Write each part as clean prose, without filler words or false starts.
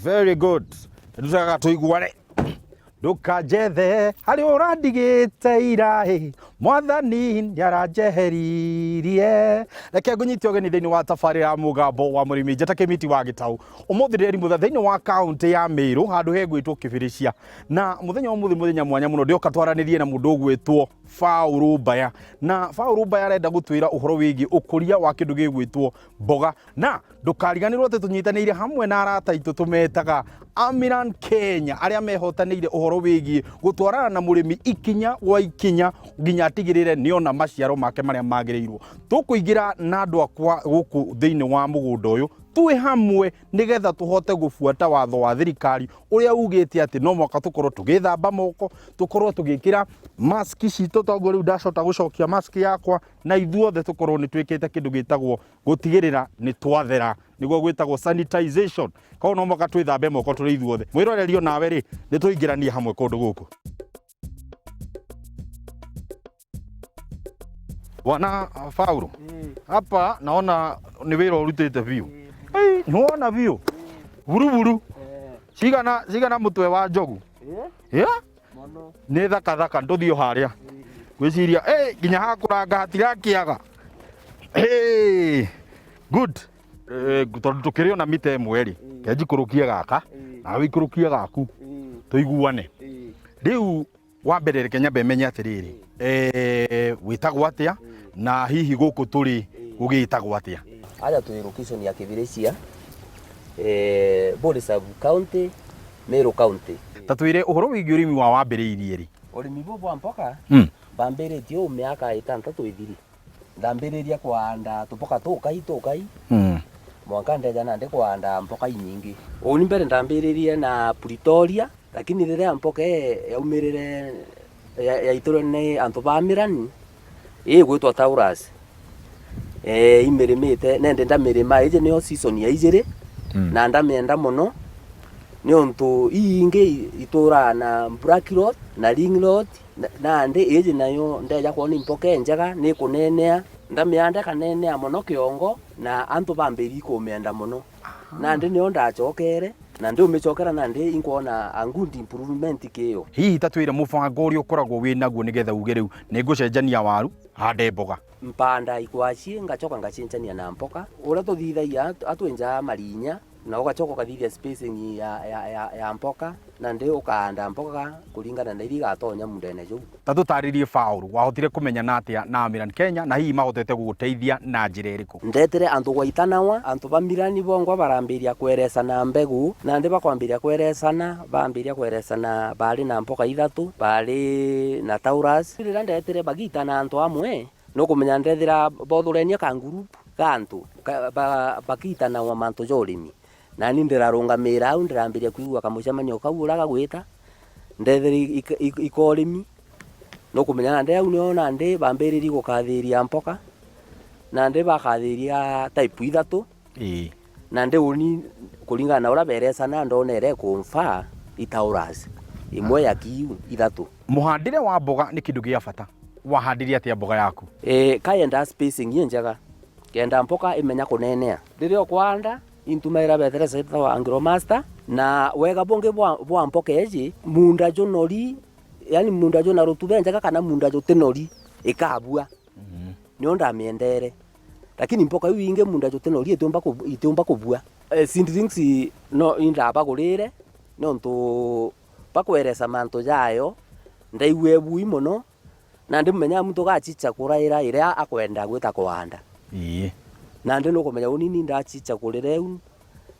Very good. Ndusaga tuiguane. Ndukajethe hari urandigite irahi mwathani niaranjeheririe. Reke ngunyite ogeni thiini wa tafari ya mugambo wa murimi njata kimiti wa Gitau. Umuthi ndiri mutha thiini wa kaunti ya Meru handu hegwitwo Kibirichia. Na muthenya umuthi muthenya mwanya muno ndioka twaranirie na mundu ugwitwo Paul Mbaya. Na Paul Mbaya arenda gutwira uhoro wigi ukuria wa kindu gigwitwo mboga. Na ndukariganirwo ati tunyitanire hamwe na arata itu tumetaga Amiran Kenya aria mehotanire uhoro wigi gutwarana na murimi ikinya wa ikinya nginya atigirire niona maciaro make maria magirirwo. Tukuingira na andu akwa guku thiini wa mugunda uyu twi hamwe nigetha tuhote gufuata watho wa thirikari uria ugite ati no mwaka tukorwo tugithamba moko, tukorwo tugikira mask cito tongo riu ndacota gucokia mask yakwa na ithuothe tukorwo ni twikite kindu gitagwo gutigirira ni twathera niguo gwitagwo sanitization. Ko no mwaka twithambe moko turi ithuothe. Mwirorerio nawe ri ni tuingiranie hamwe kundu guku. Bwana Paul, hapa naona ni wira urutite biu. Nuona biu. Buruburu. Cigana mutwe wa njogu. Mono. Ni thaka nduthio haria. Gwiciria ginya hakuranga hatirakiaga. Good. Tondu tukirio na mita imwe ri. Kenji kurukia gaka. Na wikurukia gaku. Tuiguane. Riu wa mbere reke nyambe menye atiriri. Witagwo atia na hihi guku turi gugitagwo atia. Aja tu location ya Kibirichia, Bode Sub County, Meru County. Tatwire uhoro wigi urimi wa wambiriirie ri. Urimi bwa mboga bambiritie miaka 6 ithiri. Ndambiriria kuanda tupoka tukai. Mwaka ndeja nande kuanda mboga nyingi. Uni mbere ndambiririe na Pretoria, lakini rire mboga yaumirire ya iturene antu ba Mirani. Gwitwa Taurus. Imerimite nende ndamirima ije niyo season ya ijire na ndamenda muno ni onto ingi itura na black road na ring road na ande ije nayo ndeja kwoni mpoke njega ni kunenea ndamianda kanenea muno kiongo na antu bambiri kumenda muno na ande niyo ndachokere na ndio umechokera na ndi inkuona a good improvement kiyo. Hihi tatwire mubango uri ukoragwo winaguo nigetha uge riu ni ngucenjania waru hande mboga mpanda ikwaci ngacoka ngacenjania na mboga ura tuthithagia atwenja marinya na ugacoka ukathithia spacing ya mboga na ndi ukaanda mboga kuringana na iri gatonya mundene ju. Tatutaririe Paul wahotire kumenya na atia na Amiran Kenya na hihi mahotete guguteithia na njira iriku. Ndetere antu gwaitanawa antu bamirani bongwa barambiria kweresana mbegu na ndi bakwambiria kweresana bambiria kweresana bali na mboga ithatu bali na Taurus rira ndetere bagitana antu amwe no kumenya ndethira bothurenia ka group kantu bakitana wa manto jorimi na ni ndirarungamira au ndirambiria kuigua kamucemanio kau uraga gwita ndethiri ikorimi no kumenya nde au niona ndi bambiriri gukathiria mboga na ndi bakathiria type ithatu na ndi uni kuringana na ura beresana ndonere kumfa Taurus imwe ya kiu ithatu. Muhandire wa mboga ni kindu gia bata. Wahandirie atia mboga yaku? Kayenda spacing njega kenda mboga imenya kunenea ririo kwanda intumaira bethere setha wa agromaster na wega bonge bwa mboga eji munda jonori yani munda jona rutube njega kana munda jotenori ikabua nionda miendere lakini mboga yu inge munda jotenori itumba kubua sindrings no inda bagurire no ntu bakweresa manto jayo ndaiwe bui muno na ndi menya muntu gachicha kuraira ira akwenda gwita kuanda na ndi no kumenya unini ndachicha kurireu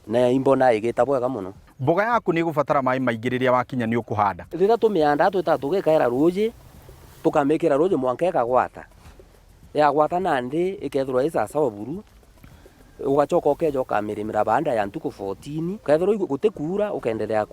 na imbona igita bwega muno. Mboga yaku ni gubatara mai maingiriria wakinya ni ukuhanda rira tumianda twita tugikaira ruji tukamekera ruji mwankeka gwata ya gwata na ndi ikethurwa isa sawa buru ugacoka ukejoka mirimira banda ya ntuku 14 kethurwa gutikura ukendelea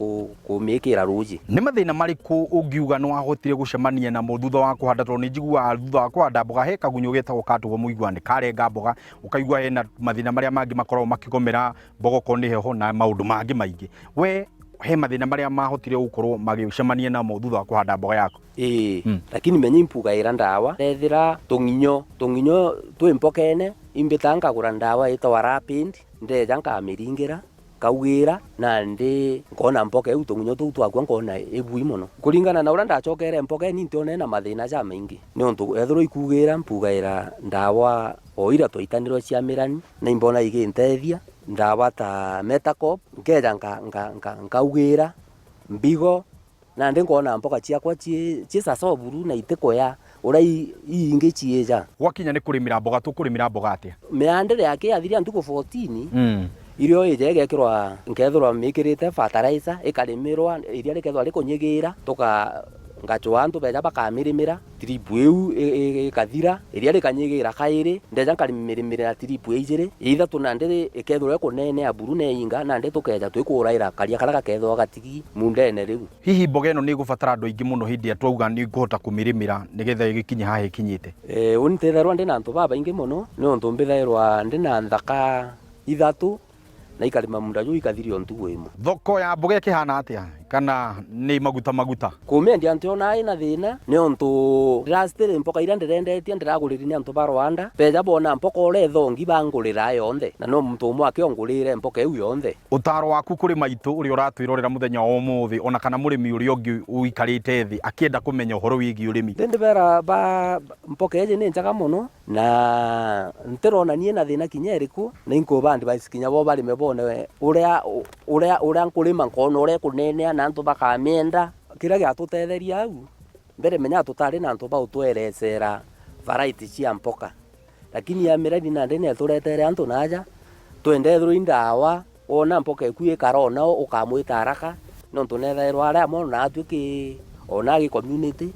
kumikira ruji. Ni mathina mariku ungiuga no ahotire gucemania na thutha wa kuhanda to ni njigua thutha wa kuhanda mboga he kagunyo getagwo katugo muigwa ni karenga mboga ukaigua hena mathina maria mangi makorwo makigomera mboga ko ni heho na maundu mangi maingi we he mathina maria mahotire gukorwo magicemania na thutha wa kuhanda mboga yako? Lakini menye impuga ira ndawa ethira tunginyo twi mpokene imbitanga kura ndawa ita wa rapid ndeja nkamiringira nkaugira na ndi ngona mboga eu tungunyo tu twakwa ngona ebui muno kuringana na ura ndachokere mboga ni ntione na mathina ja maingi ni untu ethiro ikugira mpugaira ndawa oira twitanirwo cia mirani na imbona igintethia ndawa ta metacop ngeja nkaugira mbigo na ndi ngona mboga ciakwa ci saso buru na itikoya ura ingi cieja wakinya ni kurimira mboga tukurimira mboga atia meandere yake athiria ntuko 14 irio ije gekirwa nkethirwa mikirite fertilizer ikarimirwa iria rikethwa rikunyigira tuka ngachwa antu beja bakamirimira tripu eu ikathira iria rikanyigira kairi ndeja nkarimirimira tripu ijire itha tunandire ikethirwa kunene aburu ne inga na ndi tukeja twikuraira karia kara gakethwa gatigi mundene riu hihi mboga ino ni igubatara andu aingi muno hindi atwauga ni ngota kumirimira nigetha igikinye haha ikinyite unithetherwa ndi na antu baba ingi muno ni untu mbithairwa ndi na nthaka ithatu na ikarima munda ju ikathirio ntugo imwe thoko ya mboga kihana atia kana ni maguta kumendia antiona ina thina ni untu rastire mboga ira ndirendetie ndiraguriri ni antu ba Rwanda beja bona mboga ore thongi bangurira yonthe na no muntu umwe akiongurire mboga eu yonthe utaro waku kuri maitu uri uratwirorera muthenya wa umuthi ona kana murimi uri ongi uikarite thi akienda kumenya uhoro wigi urimi ndibera ba mboga eje ni njaga muno na ntirona nie na thina kinyeriku ni nkubandi baisikinya bo bari mebone uria nkurima nkono ure kunene na antu bakamienda kira giatutetheria au mbere menya tutari na antu bautwerecera variety cia mboga lakini ya miradi na ndene turetere antu naja twende thru indawa ona mboga ekuye karona ukamwita haraka no tunetherwa aria mono na atuki ona gi community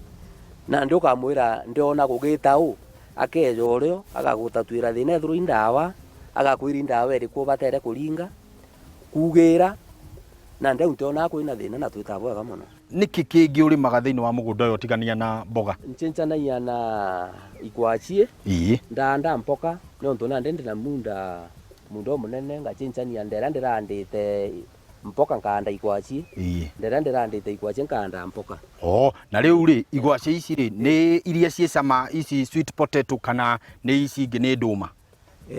na ndio kamwira ndiona gugitau akejo urio agagutatwira thine thru indawa agakwira indawa eri kubatere kuringa kugira na ndeu ntiona kwina thina na twitagwa wega muno niki kingi urimaga thiini wa mugunda uyu tigania na mboga nchenchanagia na ikwachie ndanda mboga no ntona ndende na munda munene ngachenchania ndera ndirandite mboga nkanda ikwachie ndera ndirandite ikwachie nkanda mboga na riu ri igwachie ici ri ni iria cie cama ici sweet potato kana ni ici ingi ni nduma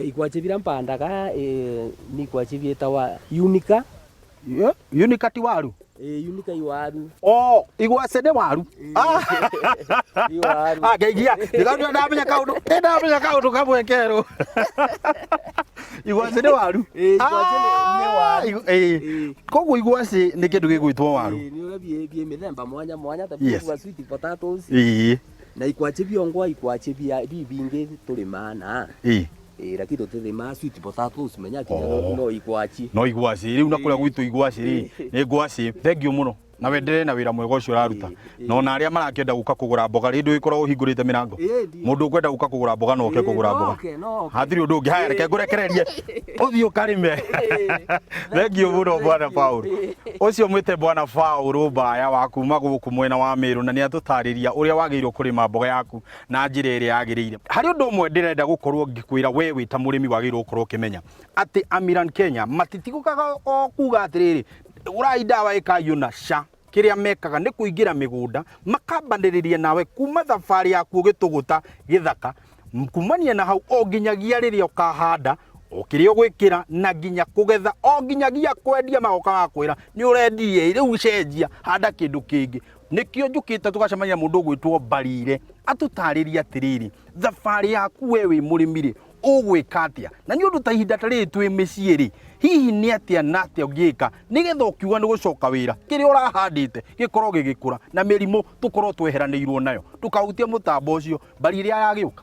ikwachie bira mpandaga ni ikwachie bietawa unica unica ti waru unica i waru igwace ni waru ngeigia ndamenya kaundu kamwe keru igwace ni waru koguo igwace ni kindu gigwitwo waru ni ura bie mithemba mwanya ta bia sweet potatoes na ikwache biongwa ikwache bia bingi turimana lakini tutirima sweet potatoes menya kinya no igwaci riu na kuria gwitu igwaci ri ni ngwaci thank you muno na wendere na wira mwega ucio raruta no na aria marakenda guka kugura mboga ri ndu ikorwo hingurite mirango mundu kwenda guka kugura mboga no ke kugura mboga hathiri undu ungi haya reke ngurekererie uthio karime thank you muno bwana Paul ucio mwite bwana Paul Mbaya wa kuuma guku mwena wa Meru na ni atutariria uria wagirwo kurima mboga yaku na njira iria yagirire hari undu umwe ndirenda gukorwo ngikwira we wita murimi wagirwo gukorwo kimenya ati Amiran Kenya matitigukaga o kuga atiriri urai dawa ikayuna sha kiria mekaga ni kuingira migunda makambandiriria nawe kuma thabari yaku ugituguta githaka kumania na hau o nginyagia riria ukahanda okirio gwikira na nginya kugetha o nginyagia kwendia magoka gakwira ni urendie riu cenjia handa kindu kingi nikio njukite tugacemania mundu gwitwo Mbarire atutariria atiriri thabari yaku wewe murimiri ugwika atia na ni undu ta ihinda tari twi miciiri hihi ni atia na atia ungika nigetha ukiuga ni gucoka wira kiri urahandite gikorwo gigikura na mirimo tukorwo tweheranirwo nayo tukautia mutambo ucio Mbarire yagiuka